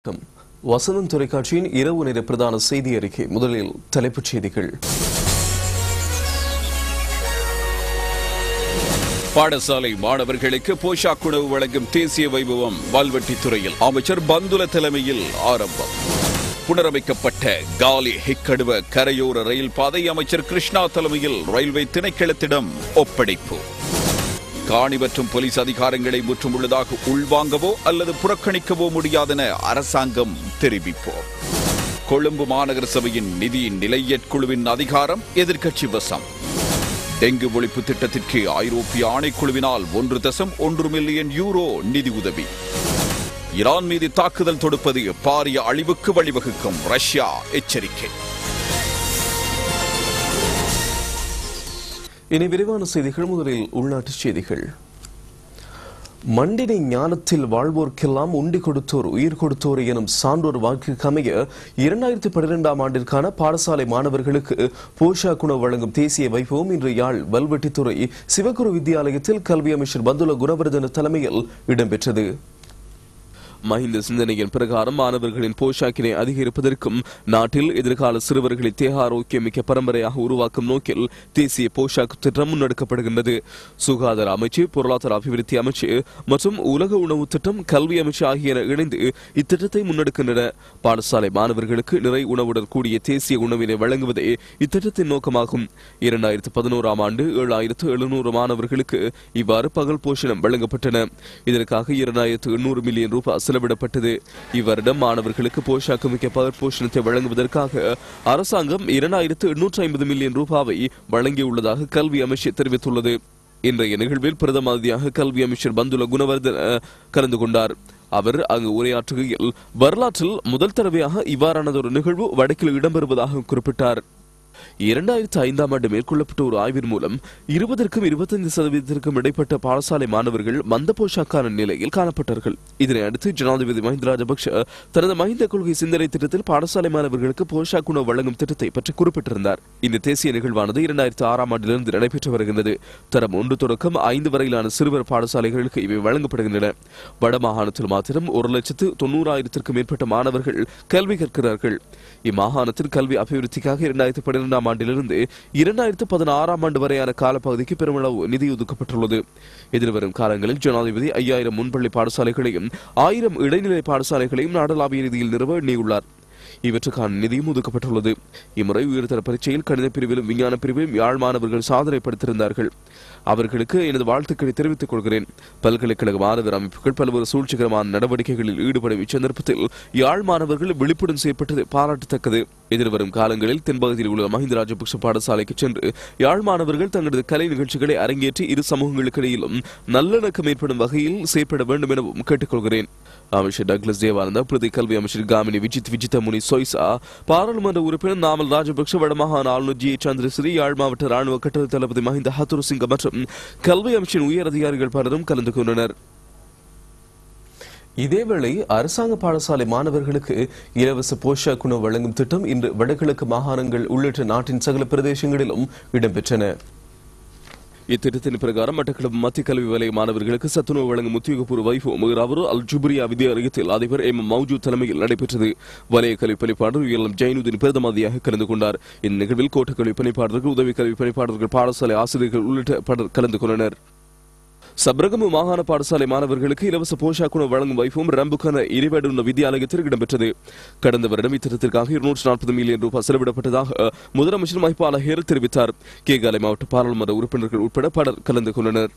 வசந்தம் தொலைக்காட்சியின் இரவு நேர பிரதான செய்தி அறிக்கை. முதலில் தலைப்புச் செய்திகள். பாடசாலை மாணவர்களுக்கு போஷாக் உணவு வழங்கும் தேசிய வைபவம் வல்வெட்டித்துறையில் அமைச்சர் பந்துல தலைமையில் ஆரம்பம். புனரமைக்கப்பட்ட காலி ஹிக்கடுவ கரையோர ரயில் பாதை அமைச்சர் கிருஷ்ணா தலைமையில் ரயில்வே திணைக்களத்திடம் ஒப்படைப்பு. காணி மற்றும் போலீஸ் அதிகாரங்களை முற்றுமுள்ளதாக உள்வாங்கவோ அல்லது புறக்கணிக்கவோ முடியாதென அரசாங்கம் தெரிவிப்பு. கொழும்பு மாநகர சபையின் நிதி நிலையற்குழுவின் அதிகாரம் எதிர்க்கட்சி வசம். டெங்கு ஒழிப்பு திட்டத்திற்கு ஐரோப்பிய ஆணைக்குழுவினால் 1.1 மில்லியன் யூரோ நிதி உதவி. ஈரான் மீது தாக்குதல் தொடுப்பது பாரிய அழிவுக்கு வழிவகுக்கும், ரஷ்யா எச்சரிக்கை. இனி விரிவான செய்திகள். முதலில் உள்நாட்டுச் செய்திகள். மண்டினை ஞானத்தில் வாழ்வோர்க்கெல்லாம் உண்டி கொடுத்தோர் உயிர் கொடுத்தோர் எனும் சான்றோர் வாக்கிற்கு அமைய 2012ஆம் ஆண்டிற்கான பாடசாலை மாணவர்களுக்கு போஷாக் உணவு வழங்கும் தேசிய வைபவம் இன்று யாழ் வல்வெட்டித்துறை சிவகுரு வித்தியாலயத்தில் கல்வி அமைச்சர் பந்துல குணவர்தன தலைமையில் இடம்பெற்றது. மஹிந்த சிந்தனையின் பிரகாரம் மாணவர்களின் போஷாக்கினை அதிகரிப்பதற்கும் நாட்டில் எதிர்கால சிறுவர்களை தேக ஆரோக்கியமிக்க பரம்பரையாக உருவாக்கும் நோக்கில் தேசிய போஷாக் திட்டம் முன்னெடுக்கப்படுகின்றது. சுகாதார அமைச்சு, பொருளாதார அபிவிருத்தி அமைச்சு மற்றும் உலக உணவு திட்டம், கல்வி அமைச்சு ஆகியன இணைந்து இத்திட்டத்தை முன்னெடுக்கின்றன. பாடசாலை மாணவர்களுக்கு நிறை உணவுடன் கூடிய தேசிய உணவினை வழங்குவதே இத்திட்டத்தின் நோக்கமாகும். 2011ஆம் ஆண்டு 7700 மாணவர்களுக்கு இவ்வாறு பகல் போஷணம் வழங்கப்பட்டன. இதற்காக 2800 மில்லியன் ரூபாய் செலவிடப்பட்டது. இவ்வருடம் மாணவர்களுக்கு போஷாக்கு மிக்க பகல் போஷணத்தை வழங்குவதற்காக அரசாங்கம் 2850 மில்லியன் ரூபாவை வழங்கியுள்ளதாக கல்வி அமைச்சு தெரிவித்துள்ளது. இன்றைய நிகழ்வில் பிரதம அதிதியாக கல்வி அமைச்சர் பந்துல குணவர்தன கலந்து கொண்டார். அவர் அங்கு உரையாற்றுகையில் வரலாற்றில் முதல் தடவையாக இவ்வாறானதொரு நிகழ்வு வடக்கில் இடம்பெறுவதாக குறிப்பிட்டார். 2005ஆம் ஆண்டு மேற்கொள்ளப்பட்ட ஒரு ஆய்வின் மூலம் 20-25% இடைப்பட்ட பாடசாலை மாணவர்கள் மந்த போஷாக்கான நிலையில் காணப்பட்டார்கள். இதனை அடுத்து ஜனாதிபதி மஹிந்த ராஜபக்ஷ தனது மஹிந்த கொள்கை சிந்தனை திட்டத்தில் பாடசாலை மாணவர்களுக்கு போஷாக் உணவு வழங்கும் திட்டத்தை பற்றி குறிப்பிட்டிருந்தார். இந்த தேசிய நிகழ்வானது 2006ஆம் ஆண்டிலிருந்து நடைபெற்று வருகின்றது. தரம் 1 தொடக்கம் 5 வரையிலான சிறுவர் பாடசாலைகளுக்கு இவை வழங்கப்படுகின்றன. வடமாகாணத்தில் மாத்திரம் 1,90,000க்கும் மேற்பட்ட மாணவர்கள் கல்வி கற்கிறார்கள். இம்மாகாணத்தின் கல்வி அபிவிருத்திக்காக 2012ஆம் ஆண்டிலிருந்து 2016ஆம் ஆண்டு வரையான காலப்பகுதிக்கு பெருமளவு நிதி ஒதுக்கப்பட்டுள்ளது. எதிர்வரும் காலங்களில் ஜனாதிபதி 5000 முன்பள்ளி பாடசாலைகளையும் 1000 இடைநிலை பாடசாலைகளையும் நாடளாவிய ரீதியில் நிறுவ எண்ணியுள்ளார். இவற்றுக்கான நிதியும் ஒதுக்கப்பட்டுள்ளது. இம்முறை உயர்தர பரீட்சையில் கணித பிரிவிலும் விஞ்ஞான பிரிவிலும் யாழ் மாணவர்கள் சாதனை படுத்திருந்தார்கள். அவர்களுக்கு எனது வாழ்த்துக்களை தெரிவித்துக் கொள்கிறேன். பல்கலைக்கழக மாணவர் அமைப்புகள் பல்வேறு சூழ்ச்சிகரமான நடவடிக்கைகளில் ஈடுபடும் இச்சந்தர்ப்பத்தில் யாழ் மாணவர்கள் விழிப்புடன் செய்யப்பட்டது பாராட்டத்தக்கது. எதிர்வரும் காலங்களில் தென்பகுதியில் உள்ள மஹிந்த ராஜபக்ஷ பாடசாலைக்கு சென்று யாழ் மாணவர்கள் தங்களது கலை நிகழ்ச்சிகளை அரங்கேற்றி இரு சமூகங்களுக்கிடையிலும் நல்லிணக்கம் ஏற்படும் வகையில் செயற்பட வேண்டும் எனவும் கேட்டுக்கொள்கிறேன். அமைச்சர் டக்ளஸ் தேவானந்தா, பிரதி கல்வி அமைச்சர் காமினி விஜிதமுனி சொய்சா, பாராளுமன்ற உறுப்பினர் நாமல் ராஜபக்ஷ, வடமாகாண ஆளுநர் ஜி சந்திரசிறி, யாழ் மாவட்ட ராணுவ கட்டளை தளபதி மஹிந்த ஹத்துருசிங்க மற்றும் கல்வி அமைச்சின் உயர் அதிகாரிகள் பலரும் கலந்து கொண்டனர். இதேவேளை அரசாங்க பாடசாலை மாணவர்களுக்கு இலவச போஷாக் உணவு வழங்கும் திட்டம் இன்று வடகிழக்கு மாகாணங்கள் உள்ளிட்ட நாட்டின் சகல பிரதேசங்களிலும் இடம்பெற்றன. இத்திட்டத்தின் பிரகாரம் மட்டக்களப்பு மத்திய கல்வி வலய மாணவர்களுக்கு சத்துணவு வழங்கும் உத்தியோகபூர்வ வைபவம் ரவுரு அல் ஜுப்ரியா வித்தியாலயத்தில் அதிபர் எம் மௌஜூத் தலைமையில் நடைபெற்றது. வலய கல்வி பணிப்பாளர் எல் ஜைனுதீன் பிரதமதியாக கலந்து கொண்டார். இந்நிகழ்வில் கோட்ட கல்வி பணிப்பாளர்கள், உதவி கல்வி பணிப்பாளர்கள், பாடசாலை ஆசிரியர்கள் உள்ளிட்ட பலர் கலந்து கொண்டனர். சப்ரகமு மாகாண பாடசாலை மாணவர்களுக்கு இலவச போஷாக் உணவு வழங்கும் வைபவம் ரம்புக்கான இறைவடுள்ள வித்தியாலயத்தில் இடம்பெற்றது. கடந்த வருடம் இத்திட்டத்திற்காக 240 மில்லியன் ரூபாய் செலவிடப்பட்டதாக முதலமைச்சர் மைபால ஹேர் தெரிவித்தார். கேகாலை மாவட்ட பாராளுமன்ற உறுப்பினர்கள் உட்பட பலர் கலந்து கொண்டனர்.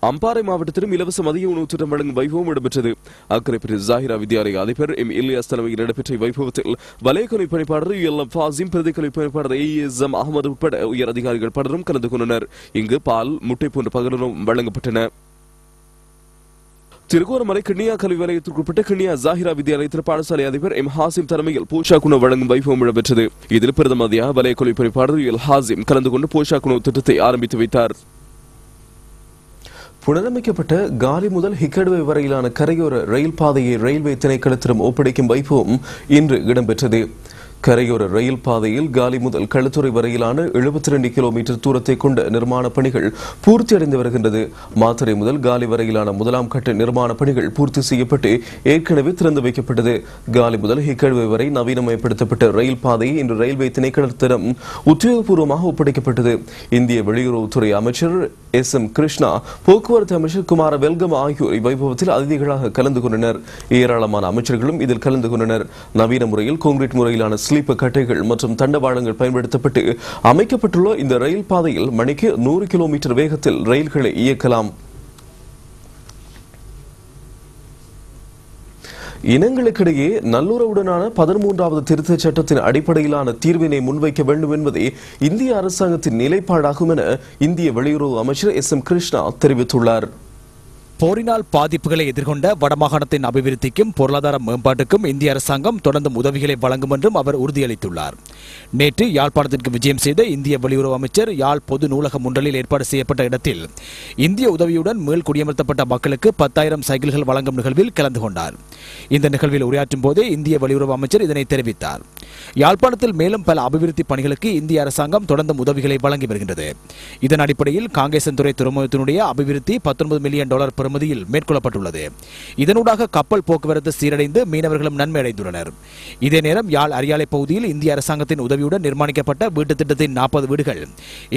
அம்பாறை மாவட்டத்திலும் இலவச மதிய உணவு திட்டம் வழங்கும் வைபவம் இடம்பெற்றது. அக்கரைப்பட்டி ஜாகிரா வித்யாலய அதிபர் எம் இலியாஸ் தலைமையில் நடைபெற்ற வைபவத்தில் வலய கல்வி பணிப்பாளர் எல் ஃபாசிம், பிரதி கல்வி பணிப்பாளர் ASM அகமது உட்பட உயர் அதிகாரிகள் பலரும் கலந்து கொண்டனர். இங்கு பால், முட்டை போன்ற பகலும் வழங்கப்பட்டன. திருகோணமலை கிண்ணியா கல்வி வலயத்திற்குட்பட்ட கிண்ணியா ஜாகிரா வித்யாலயத்தில் பாடசாலை அதிபர் எம் ஹாசிம் தலைமையில் போஷாக் உணவு வழங்கும் வைபவம் இடம்பெற்றது. இதில் பிரதமதியாக வலய கல்வி பணிப்பாளர் எல் ஹாசிம் கலந்து கொண்டு போஷாக் உணவு திட்டத்தை ஆரம்பித்து வைத்தார். புனரமைக்கப்பட்ட காலி முதல் ஹிக்கடுவை வரையிலான கரையோர ரயில் பாதையை ரயில்வே திணைக்களத்திடம் ஒப்படைக்கும் வைபவம் இன்று இடம்பெற்றது. கரையோர ரயில் பாதையில் காலி முதல் களுத்துறை வரையிலான 72 கிலோமீட்டர் தூரத்தை கொண்ட நிர்மாண பணிகள் பூர்த்தியடைந்து வருகின்றது. மாத்தறை முதல் காலி வரையிலான முதலாம் கட்ட நிர்மாண பணிகள் பூர்த்தி செய்யப்பட்டு ஏற்கனவே திறந்து வைக்கப்பட்டது. காலி முதல் ஹிக்கடுவை வரை நவீனமயப்படுத்தப்பட்ட ரயில் பாதையை இன்று ரயில்வே திணைக்களத்திடம் உத்தியோகபூர்வமாக ஒப்படைக்கப்பட்டது. இந்திய வெளியுறவுத்துறை அமைச்சர் SM கிருஷ்ணா, போக்குவரத்து அமைச்சர் குமார வெல்கம் ஆகியோர் இவ்வைபவத்தில் அதிதிகளாக கலந்து கொண்டனர். ஏராளமான அமைச்சர்களும் இதில் கலந்து கொண்டனர். நவீன முறையில் கான்கிரீட் முறையிலான ஸ்லீப்பர் கட்டைகள் மற்றும் தண்டவாளங்கள் பயன்படுத்தப்பட்டு அமைக்கப்பட்டுள்ள இந்த ரயில் பாதையில் மணிக்கு 100 கிலோமீட்டர் வேகத்தில் ரயில்களை இயக்கலாம். இனங்களுக்கிடையே நல்லுறவுடனான 13வது திருத்தச் சட்டத்தின் அடிப்படையிலான தீர்வினை முன்வைக்க வேண்டும் என்பதே இந்திய அரசாங்கத்தின் நிலைப்பாடாகும் என இந்திய வெளியுறவு அமைச்சர் SM கிருஷ்ணா தெரிவித்துள்ளார். போரினால் பாதிப்புகளை எதிர்கொண்ட வடமாகாணத்தின் அபிவிருத்திக்கும் பொருளாதார மேம்பாட்டுக்கும் இந்திய அரசாங்கம் தொடர்ந்து உதவிகளை வழங்கும் என்றும் அவர் உறுதியளித்துள்ளார். நேற்று யாழ்ப்பாணத்திற்கு விஜயம் செய்த இந்திய வெளியுறவு அமைச்சர் யாழ் பொது நூலகம் ஒன்றில் ஏற்பாடு செய்யப்பட்ட இடத்தில் இந்திய உதவியுடன் மேல் குடியமர்த்தப்பட்ட மக்களுக்கு 10,000 சைக்கிள்கள் வழங்கும் நிகழ்வில் கலந்து கொண்டார். இந்த நிகழ்வில் உரையாற்றும் போதே இந்திய வெளியுறவு அமைச்சர் இதனை தெரிவித்தார். யாழ்ப்பாணத்தில் மேலும் பல அபிவிருத்தி பணிகளுக்கு இந்திய அரசாங்கம் தொடர்ந்து உதவிகளை வழங்கி வருகின்றது. இதன் அடிப்படையில் காங்கேசன்துறை துறைமுகத்தினுடைய அபிவிருத்தி $19 மில்லியன் பெறுமதியில் மேற்கொள்ளப்பட்டுள்ளது. இதனூடாக கப்பல் போக்குவரத்து சீரடைந்து மீனவர்களும் நன்மை அடைந்துள்ளனர். இதே நேரம் யாழ் அரியாலை பகுதியில் இந்திய அரசாங்கத்தின் உதவியுடன் நிர்மாணிக்கப்பட்ட வீட்டு திட்டத்தின் 40 வீடுகள்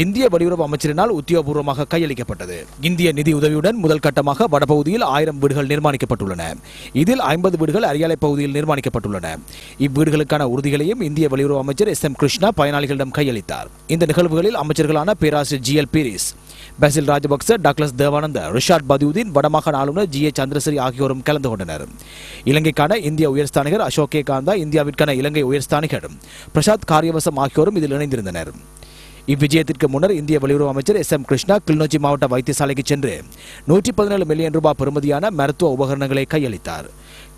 இந்திய வெளியுறவு அமைச்சரினால் உத்தியோகபூர்வமாக கையளிக்கப்பட்டது. இந்திய நிதி உதவியுடன் முதல் கட்டமாக வடபகுதியில் 1000 வீடுகள் நிர்மாணிக்கப்பட்டுள்ளன. இதில் 50 வீடுகள் அரியாலை பகுதியில் நிர்மாணிக்கப்பட்டுள்ளன. இவ்வீடுகளுக்கான உறுதிகளையும் இந்திய வெளியுறவு அமைச்சர் SM கிருஷ்ணா பயனாளிகளிடம் கையளித்தார். இந்த நிகழ்வுகளில் அமைச்சர்களான பேராசிரியர் GL பீரிஸ், பசில் ராஜபக்ச, டாக்லஸ் தேவானந்த, ரிஷாட் பதியுதீன், வடமாகாண ஆளுநர் GA சந்திரசரி ஆகியோரும் கலந்து கொண்டனர். இலங்கைக்கான இந்திய உயர்ஸ்தானிகர் அசோக் காந்தா, இந்தியாவிற்கான இலங்கை உயர்ஸ்தானிகர் பிரசாத் காரியவசம் ஆகியோரும் இதில் இணைந்திருந்தனர். இவ்விஜயத்திற்கு முன்னர் இந்திய வெளியுறவு அமைச்சர் SM கிருஷ்ணா கிளிநொச்சி மாவட்ட வைத்தியசாலைக்கு சென்று $117 மில்லியன் பெறுமதியான மருத்துவ உபகரணங்களை கையளித்தார்.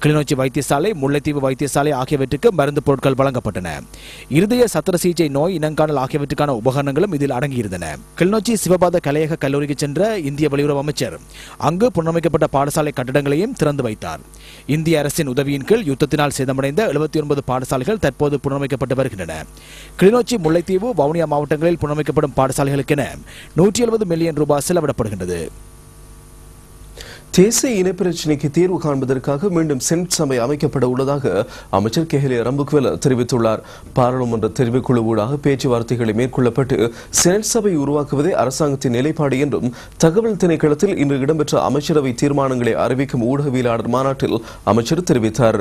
கிளிநொச்சி வைத்தியசாலை, முல்லைத்தீவு வைத்தியசாலை ஆகியவற்றுக்கு மருந்து பொருட்கள் வழங்கப்பட்டன. இருதய சத்திர சிகிச்சை நோய் இனங்காணல் ஆகியவற்றுக்கான உபகரணங்களும் இதில் அடங்கியிருந்தன. கிளிநொச்சி சிவபாத கலையக கல்லூரிக்கு சென்ற இந்திய வெளியுறவு அமைச்சர் அங்கு புனரமைக்கப்பட்ட பாடசாலை கட்டடங்களையும் திறந்து வைத்தார். இந்திய அரசின் உதவியின் கீழ் யுத்தத்தினால் சேதமடைந்த 79 பாடசாலைகள் தற்போது புனரமைக்கப்பட்டு வருகின்றன. கிளிநொச்சி, முல்லைத்தீவு, வவுனியா மாவட்டங்களில் புனரமைக்கப்படும் பாடசாலைகளுக்கென $170 மில்லியன் செலவிடப்படுகின்றது. தேசிய இனப்பிரச்சினைக்கு தீர்வு காண்பதற்காக மீண்டும் செனட் சபை அமைக்கப்பட உள்ளதாக அமைச்சர் கெஹலிய ரம்புக்வெல தெரிவித்துள்ளார். பாராளுமன்ற தெரிவுக்குழு ஊடாக பேச்சுவார்த்தைகளை மேற்கொள்ளப்பட்டு செனட் சபை உருவாக்குவதே அரசாங்கத்தின் நிலைப்பாடு என்றும் தகவல் திணைக்களத்தில் இன்று இடம்பெற்ற அமைச்சரவை தீர்மானங்களை அறிவிக்கும் ஊடகவியலாளர் மாநாட்டில் அமைச்சர் தெரிவித்தார்.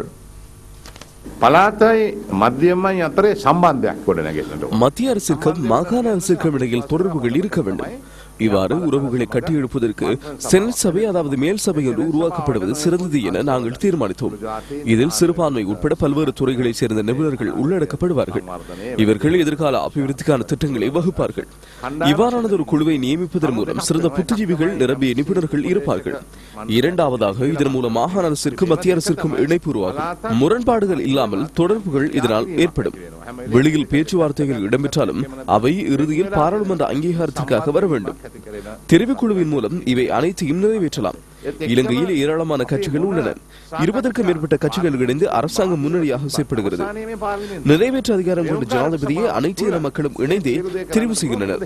மத்திய அரசுக்கும் மாகாண அரசுக்கும் இடையில் தொடர்புகள் இருக்க வேண்டும். இவ்வாறு உறவுகளை கட்டியெழுப்பதற்கு செனட் சபை, அதாவது மேல் சபை ஒன்று உருவாக்கப்படுவது சிறந்தது என நாங்கள் தீர்மானித்தோம். இதில் சிறுபான்மை உட்பட பல்வேறு துறைகளைச் சேர்ந்த நிபுணர்கள் உள்ளடக்கப்படுவார்கள். இவர்கள் எதிர்கால அபிவிருத்திக்கான திட்டங்களை வகுப்பார்கள். இவ்வாறானது ஒரு குழுவை நியமிப்பதன் மூலம் சிறந்த புத்திஜீவிகள் நிரம்பிய நிபுணர்கள் இருப்பார்கள். இரண்டாவதாக, இதன் மூலம் மாகாண அரசிற்கும் மத்திய அரசிற்கும் இணைப்பு உருவாகும். முரண்பாடுகள் இல்லாமல் தொடர்புகள் இதனால் ஏற்படும். வெளியில் பேச்சுவார்த்தைகள் இடம்பெற்றாலும் அவை இறுதியில் பாராளுமன்ற அங்கீகாரத்திற்காக வர வேண்டும். தெரிவுக்குழுவின் மூலம் இவை அனைத்தையும் நிறைவேற்றலாம். இலங்கையில் ஏராளமான கட்சிகள் உள்ளன. 20க்கும் மேற்பட்ட கட்சிகள் இணைந்து அரசாங்கம் முன்னணியாக செயல்படுகிறது. நிறைவேற்ற அதிகாரம் கொண்ட ஜனாதிபதியை அனைத்து இன மக்களும் இணைந்தே தெரிவு செய்கின்றனர்.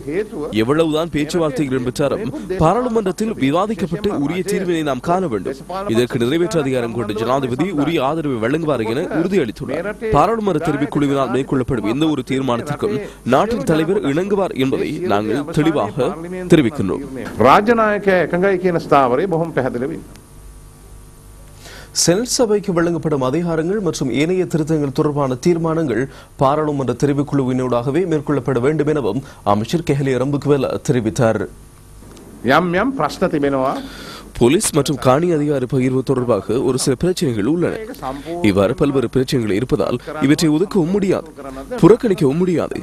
எவ்வளவுதான் பேச்சுவார்த்தைகள் இடம்பெற்றாலும் பாராளுமன்றத்தில் விவாதிக்கப்பட்டு உரிய தீர்வினை நாம் காண வேண்டும். இதற்கு நிறைவேற்ற அதிகாரம் கொண்ட ஜனாதிபதி உரிய ஆதரவை வழங்குவார் என உறுதியளித்துள்ளார். பாராளுமன்ற தெரிவுக்குழுவினால் மேற்கொள்ளப்படும் எந்த ஒரு தீர்மானத்திற்கும் நாட்டின் தலைவர் இணங்குவார் என்பதை நாங்கள் தெளிவாக தெரிவிக்கின்றோம். செனட் சபைக்கு வழங்கப்படும் அதிகாரங்கள் மற்றும் ஏனைய திருத்தங்கள் தொடர்பான தீர்மானங்கள் பாராளுமன்ற தெரிவுக்குழுவினூடாகவே மேற்கொள்ளப்பட வேண்டும் எனவும் அமைச்சர் கெஹலிய ரம்புக்வெல தெரிவித்தார். போலீஸ் மற்றும் காணி அதிகார பகிர்வு தொடர்பாக ஒரு சில பிரச்சனைகள் உள்ளன. இவ்வாறு பல்வேறு பிரச்சனைகள் இருப்பதால் இவற்றை ஒதுக்கவும் முடியாது, புறக்கணிக்கவும் முடியாது.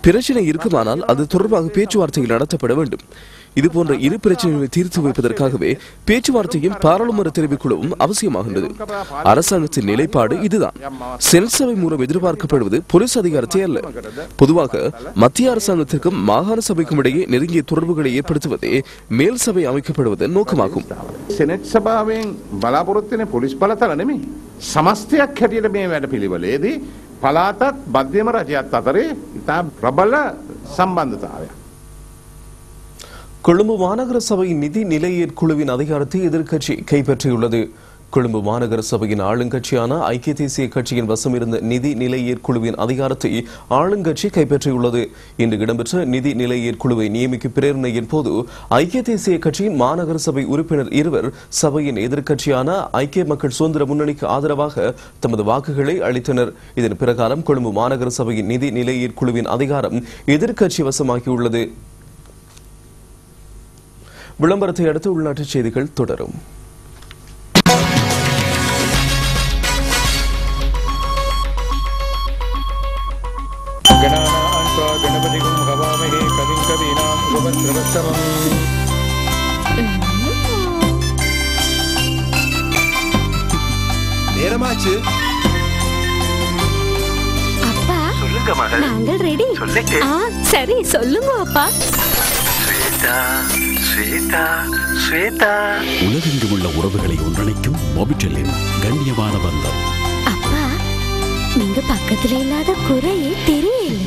பிரச்சனை இருக்குமானால் அது தொடர்பாக பேச்சுவார்த்தைகள் நடத்தப்பட வேண்டும். இதுபோன்ற இரு பிரச்சனைகளை தீர்த்து வைப்பதற்காகவே பேச்சுவார்த்தையும் பாராளுமன்ற தெரிவுக்குழுவும் அவசியமாகின்றது. அரசாங்கத்தின் நிலைப்பாடு இதுதான். செனட் சபை மூலம் எதிர்பார்க்கப்படுவது போலீஸ் அதிகாரத்தை அல்ல. பொதுவாக மத்திய அரசாங்கத்திற்கும் மாகாண சபைக்கும் இடையே நெருங்கிய தொடர்புகளை ஏற்படுத்துவதே மேல் சபை அமைக்கப்படுவதன் நோக்கமாகும். செனட் சபாවෙන් බලාපොරොත්තු වෙන පොලිස් බලතල නෙමෙයි. සමස්තයක් හැටියට මේ වැඩ පිළිවෙලේදී පලාතත් මධ්‍යම රජයත් අතරේ ඉතා ප්‍රබල සම්බන්ධතාවයක්. கொழும்பு மாநகர சபையின் நிதி நிலையீர் குழுவின் அதிகாரத்தை எதிர்க்கட்சி கைப்பற்றியுள்ளது. கொழும்பு மாநகர சபையின் ஆளுங்கட்சியான ஐக்கிய தேசிய கட்சியின் வசம் இருந்த நிதி நிலையீர் குழுவின் அதிகாரத்தை ஆளுங்கட்சி கைப்பற்றியுள்ளது. இன்று இடம்பெற்ற நிதி நிலையீர் குழுவை நியமிக்கும் பிரேரணையின் போது ஐக்கிய தேசிய கட்சியின் மாநகர சபை உறுப்பினர் இருவர் சபையின் எதிர்க்கட்சியான ஐக்கிய மக்கள் சுதந்திர முன்னணிக்கு ஆதரவாக தமது வாக்குகளை அளித்தனர். இதன் பிரகாரம் கொழும்பு மாநகர சபையின் நிதி நிலையீர் குழுவின் அதிகாரம் எதிர்க்கட்சி வசமாகியுள்ளது. விளம்பரத்தை அடுத்து உள்நாட்டு செய்திகள் தொடரும். நேரமாச்சு. அப்பா சொல்லுங்க மகள். நாங்கள் ரெடி. சொல்லுங்க. சரி சொல்லுங்க அப்பா. ஸ்வேதா ஸ்வேதா ஸ்வேதா. உலகெங்கும் உள்ள உறவுகளை ஒன்றிணைக்கும் மொபிட்டலின் கண்ணியமான பந்தம். அப்பா நீங்க பக்கத்துல இல்லாத குறையே தெரியல.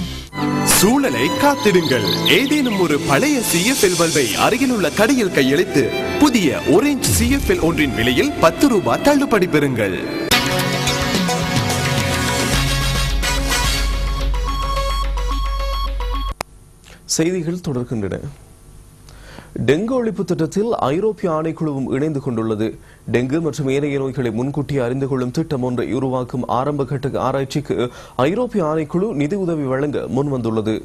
சூழலை காத்திடுங்கள். ஏதேனும் ஒரு பழைய CFL பல்பை அருகில் உள்ள கடையில் கையளித்து புதிய orange CFL ஒன்றின் விலையில் 10 ரூபாய் தள்ளுபடி பெறுங்கள். செய்திகள் தொடர்கின்றன. டெங்கு ஒழிப்பு திட்டத்தில் ஐரோப்பிய ஆணைக்குழுவும் இணைந்து கொண்டுள்ளது. டெங்கு மற்றும் ஏனைய நோய்களை முன்கூட்டியே அறிந்து கொள்ளும் திட்டம் ஒன்றை உருவாக்கும் ஆரம்ப கட்ட ஆராய்ச்சிக்கு ஐரோப்பிய ஆணைக்குழு நிதி உதவி வழங்க முன்வந்துள்ளது.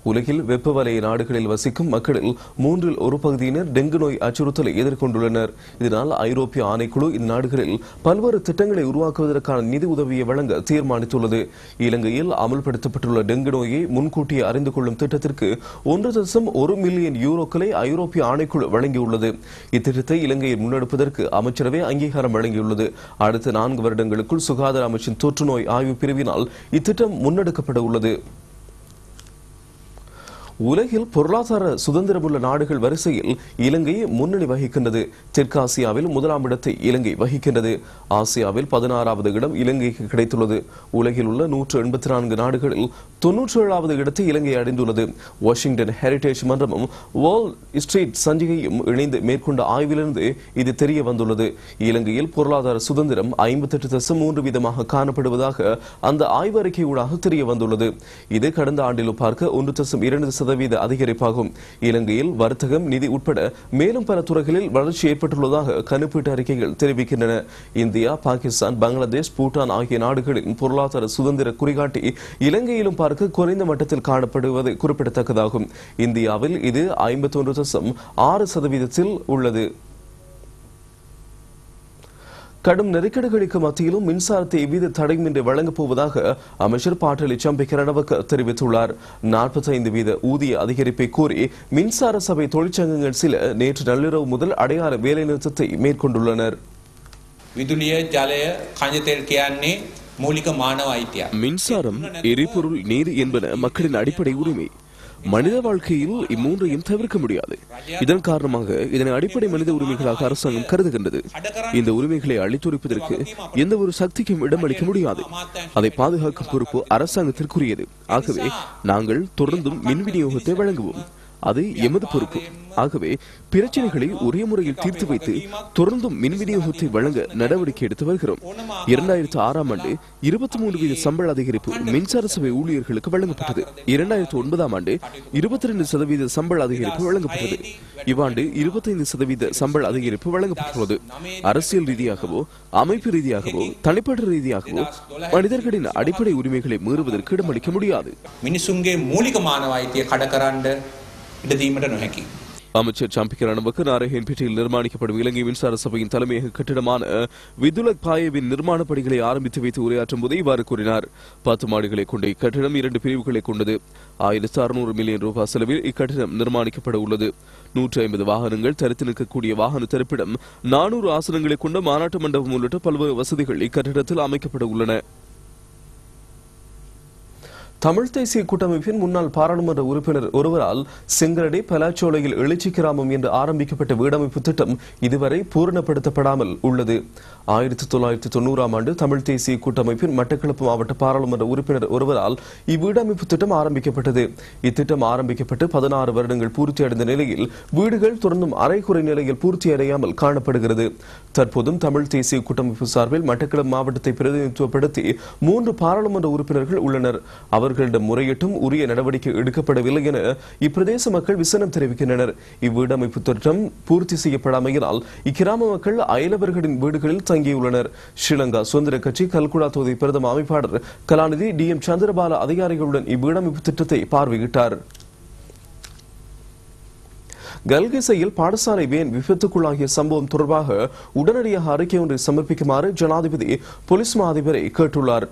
உலகில் வெப்ப வலய நாடுகளில் வசிக்கும் மக்களில் 1/3 பகுதியினர் டெங்கு நோய் அச்சுறுத்தலை எதிர்கொண்டுள்ளனர். இதனால் ஐரோப்பிய ஆணைக்குழு இந்நாடுகளில் பல்வேறு திட்டங்களை உருவாக்குவதற்கான நிதி உதவியை வழங்க தீர்மானித்துள்ளது. இலங்கையில் அமல்படுத்தப்பட்டுள்ள டெங்கு நோயை முன்கூட்டியே அறிந்து கொள்ளும் திட்டத்திற்கு 1.1 மில்லியன் யூரோக்களை ஐரோப்பிய ஆணைக்குழு வழங்கியுள்ளது. இத்திட்டத்தை இலங்கையில் முன்னெடுப்பதற்கு அமைச்சரவை அங்கீகாரம் வழங்கியுள்ளது. அடுத்த 4 வருடங்களுக்குள் சுகாதார அமைச்சின் தொற்று நோய் ஆய்வு பிரிவினால் இத்திட்டம் முன்னெடுக்கப்பட உள்ளது. உலகில் பொருளாதார சுதந்திரமுள்ள நாடுகள் வரிசையில் இலங்கை முன்னணி வகிக்கின்றது. தெற்காசியாவில் 1ஆம் இடத்தை இலங்கை வகிக்கின்றது. ஆசியாவில் 16வது இடம் இலங்கைக்கு கிடைத்துள்ளது. உலகில் உள்ள 184 நாடுகளில் 97வது இடத்தை இலங்கை அடைந்துள்ளது. வாஷிங்டன் ஹெரிடேஜ் மன்றமும் வால் ஸ்ட்ரீட் சஞ்சிகையும் இணைந்து மேற்கொண்ட ஆய்விலிருந்து இது தெரிய வந்துள்ளது. இலங்கையில் பொருளாதார சுதந்திரம் 58.3% காணப்படுவதாக அந்த ஆய்வறிக்கை ஊடாக தெரிய வந்துள்ளது. இது கடந்த ஆண்டில் பார்க்க 1.2% அதிகரிப்பாகும். இலங்கையில் வர்த்தகம், நிதி உட்பட மேலும் பல துறைகளில் வளர்ச்சி ஏற்பட்டுள்ளதாக கணிப்பீட்டு அறிக்கைகள் தெரிவிக்கின்றன. இந்தியா, பாகிஸ்தான், பங்களாதேஷ், பூட்டான் ஆகிய நாடுகளின் பொருளாதார சுதந்திர குறிகாட்டி இலங்கையிலும் பார்க்க குறைந்த மட்டத்தில் காணப்படுவது குறிப்பிடத்தக்கதாகும். இந்தியாவில் இது 51.6% உள்ளது. கடும் நெருக்கடிகளுக்கு மத்தியிலும் மின்சாரத்தை எவ்வித தடையின்றி வழங்கப் போவதாக அமைச்சர் பாட்டலி சம்பிக்கரணவக்க தெரிவித்துள்ளார். 45% ஊதிய அதிகரிப்பை கோரி மின்சார சபை தொழிற்சங்கங்கள் சில நேற்று நள்ளிரவு முதல் அடையாள வேலைநிறுத்தத்தை மேற்கொண்டுள்ளனர். மின்சாரம், எரிபொருள், நீர் என்பன மக்களின் அடிப்படை உரிமை. மனித வாழ்க்கையில் இம்மூன்றையும் தவிர்க்க முடியாது. இதன் காரணமாக இதனை அடிப்படை மனித உரிமைகளாக அரசாங்கம் கருதுகின்றது. இந்த உரிமைகளை அழித்தொழிப்பதற்கு எந்த ஒரு சக்திக்கும் இடமளிக்க முடியாது. அதை பாதுகாக்கும் பொறுப்பு அரசாங்கத்திற்குரியது. ஆகவே நாங்கள் தொடர்ந்தும் மின் விநியோகத்தை வழங்குவோம். அது எமது பொறுப்பு. ஆகவே பிரச்சனைகளை ஒரே முறையில் தீர்த்து வைத்து தொடர்ந்தும் மின் விநியோகத்தை வழங்க நடவடிக்கை எடுத்து வருகிறோம். 2006ஆம் ஆண்டு 23% சம்பள அதிகரிப்பு மின்சார சபை ஊழியர்களுக்கு வழங்கப்பட்டது. 2009ஆம் ஆண்டு 22% சம்பள அதிகரிப்பு வழங்கப்பட்டது. இவ்வாண்டு 25% சம்பள அதிகரிப்பு வழங்கப்பட்டுள்ளது. அரசியல் ரீதியாகவோ, அமைப்பு ரீதியாகவோ, தனிப்பட்ட ரீதியாகவோ மனிதர்களின் அடிப்படை உரிமைகளை மீறுவதற்கு இடமளிக்க முடியாது. அமைச்சர் சம்பிக்க ரணவக்க நாரஹேன்பேட்டையில் நிர்மாணிக்கப்படும் இலங்கை மின்சார சபையின் தலைமையக கட்டிடமான விதுலக் பாயவின் நிர்மாண பணிகளை ஆரம்பித்து வைத்து உரையாற்றும் போது இவ்வாறு கூறினார். 10 மாடிகளை கொண்ட இக்கட்டிடம் 2 பிரிவுகளை கொண்டது. 1600 மில்லியன் ரூபாய் செலவில் இக்கட்டிடம் நிர்மாணிக்கப்பட உள்ளது. 150 வாகனங்கள் தரித்து நிற்கக்கூடிய வாகன தரிப்பிடம், 400 ஆசனங்களை கொண்ட மாநாட்டு மண்டபம் உள்ளிட்ட பல்வேறு வசதிகள் இக்கட்டிடத்தில் அமைக்கப்பட உள்ளன. தமிழ் தேசிய கூட்டமைப்பின் முன்னாள் பாராளுமன்ற உறுப்பினர் ஒருவரால் செங்கரடி பலாச்சோலையில் எழுச்சி கிராமம் என்று ஆரம்பிக்கப்பட்ட வீடமைப்பு திட்டம் இதுவரை பூரணப்படுத்தப்படாமல் உள்ளது. 1990ஆம் ஆண்டு தமிழ் தேசிய கூட்டமைப்பின் மட்டக்களப்பு மாவட்ட பாராளுமன்ற உறுப்பினர் ஒருவரால் இவ்வீடமைப்பு திட்டம் ஆரம்பிக்கப்பட்டது. இத்திட்டம் ஆரம்பிக்கப்பட்டு 16 வருடங்கள் பூர்த்தியடைந்த நிலையில் வீடுகள் தொடர்ந்தும் அரைக்குறை நிலையில் பூர்த்தியடையாமல் காணப்படுகிறது. தற்போதும் தமிழ் தேசிய கூட்டமைப்பு சார்பில் மட்டக்களப்பு மாவட்டத்தை பிரதிநிதித்துவப்படுத்தி 3 பாராளுமன்ற உறுப்பினர்கள் உள்ளனர். அவர்களிடம் முறையிட்டும் உரிய நடவடிக்கை எடுக்கப்படவில்லை என இப்பிரதேச மக்கள் விசனம் தெரிவிக்கின்றனர். இவ்வீடமைப்பு திட்டம் பூர்த்தி செய்யப்படாமையினால் இக்கிராம மக்கள் அயலவர்களின் வீடுகளில் தங்கியுள்ளனர். ஸ்ரீலங்கா சுதந்திர கட்சி கல்குடா தொகுதி பிரதம அமைப்பாளர் கலாநிதி DM சந்திரபால அதிகாரிகளுடன் இவ்வீடமைப்பு திட்டத்தை பார்வையிட்டார். கல்கிசையில் பாடசாலை வேன் விபத்துக்குள்ளாகிய சம்பவம் தொடர்பாக உடனடியாக அறிக்கை ஒன்றை சமர்ப்பிக்குமாறு ஜனாதிபதி போலீஸ் மா அதிபரை கேட்டுள்ளார்.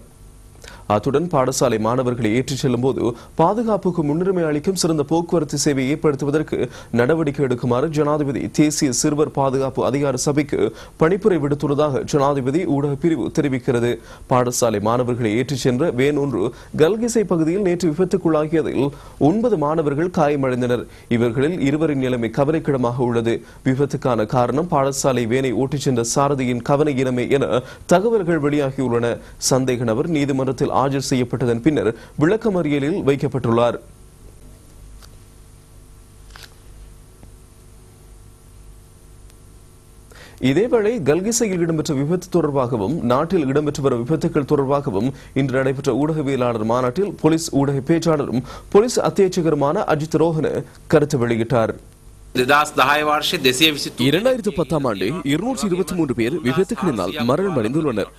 அத்துடன் பாடசாலை மாணவர்களை ஏற்றிச் செல்லும் போது பாதுகாப்புக்கு முன்னுரிமை அளிக்கும் சிறந்த போக்குவரத்து சேவையை ஏற்படுத்துவதற்கு நடவடிக்கை எடுக்குமாறு ஜனாதிபதி தேசிய சிறுவர் பாதுகாப்பு அதிகார சபைக்கு பணிப்புரை விடுத்துள்ளதாக ஜனாதிபதி ஊடக பிரிவு தெரிவிக்கிறது. பாடசாலை மாணவர்களை ஏற்றிச் சென்ற வேன் ஒன்று கல்கிசை பகுதியில் நேற்று விபத்துக்குள்ளாகியதில் 9 மாணவர்கள் காயமடைந்தனர். இவர்களில் 2 நிலைமை கவலைக்கிடமாக உள்ளது. விபத்துக்கான காரணம் பாடசாலை வேனை ஓட்டிச் சென்ற சாரதியின் கவனஈனமே என தகவல்கள் வெளியாகியுள்ளன. சந்தேக நபர் நீதிமன்றத்தில் ஆஜர் செய்யப்பட்டதன் பின்னர் விளக்கமறியலில் வைக்கப்பட்டுள்ளார். இதேவேளை கல்கிசையில் இடம்பெற்ற விபத்து தொடர்பாகவும் நாட்டில் இடம்பெற்று வரும் விபத்துகள் தொடர்பாகவும் இன்று நடைபெற்ற ஊடகவியலாளர் மாநாட்டில் போலீஸ் ஊடக பேச்சாளரும் போலீஸ் அத்தியட்சகருமான அஜித் ரோஹன கருத்து வெளியிட்டார். 2010ஆம் ஆண்டு 223 பேர் விபத்துகளினால் மரணமடைந்துள்ளனர்.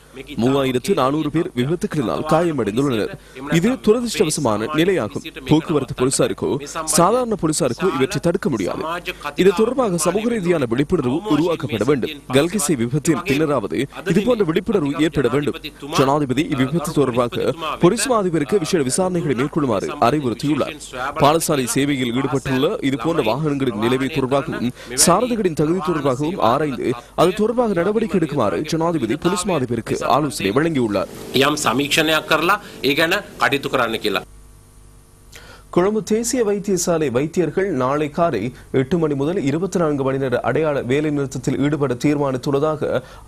3400 பேர் விபத்துகளினால் காயமடைந்துள்ளனர். இது துரதிருஷ்டவசமான நிலையாகும். போக்குவரத்து போலீசாருக்கோ சாதாரண போலீசாருக்கோ இவற்றை தடுக்க முடியாது. இது தொடர்பாக சமூக ரீதியான விழிப்புணர்வு உருவாக்கப்பட வேண்டும். கல்கிசை விபத்தின் பின்னராவது இதுபோன்ற விழிப்புணர்வு ஏற்பட வேண்டும். ஜனாதிபதி இவ்விபத்து தொடர்பாக போலீஸ் அதிபருக்கு விசேட விசாரணைகளை மேற்கொள்ளுமாறு அறிவுறுத்தியுள்ளார். பாடசாலை சேவையில் ஈடுபட்டுள்ள இதுபோன்ற வாகனங்களின் நிலைமை தொடர்பாகவும் சாரதிகளின் தகுதி தொடர்பாகவும் ஆராய்ந்து அது தொடர்பாக நடவடிக்கை எடுக்குமாறு ஜனாதிபதி போலீஸ் மா அதிபருக்கு ஆலோசனை வழங்கியுள்ளார். கொழும்பு தேசிய வைத்தியசாலை வைத்தியர்கள் நாளை காலை 8 மணி முதல் 24 மணி நேர அடையாள வேலை நிறுத்தத்தில் ஈடுபட தீர்மானித்துள்ளதாக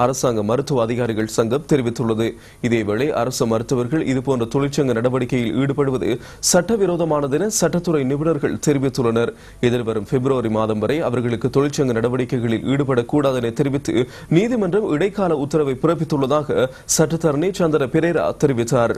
அரசாங்க மருத்துவ அதிகாரிகள் சங்கம் தெரிவித்துள்ளது. இதேவேளை அரசு மருத்துவர்கள் இதுபோன்ற தொழிற்சங்க நடவடிக்கையில் ஈடுபடுவது சட்டவிரோதமானது என சட்டத்துறை நிபுணர்கள் தெரிவித்துள்ளனர். எதிர்வரும் பிப்ரவரி மாதம் வரை அவர்களுக்கு தொழிற்சங்க நடவடிக்கைகளில் ஈடுபடக்கூடாது என தெரிவித்து நீதிமன்றம் இடைக்கால உத்தரவை பிறப்பித்துள்ளதாக சட்டத்தரணி சந்திர பெரேரா தெரிவித்தார்.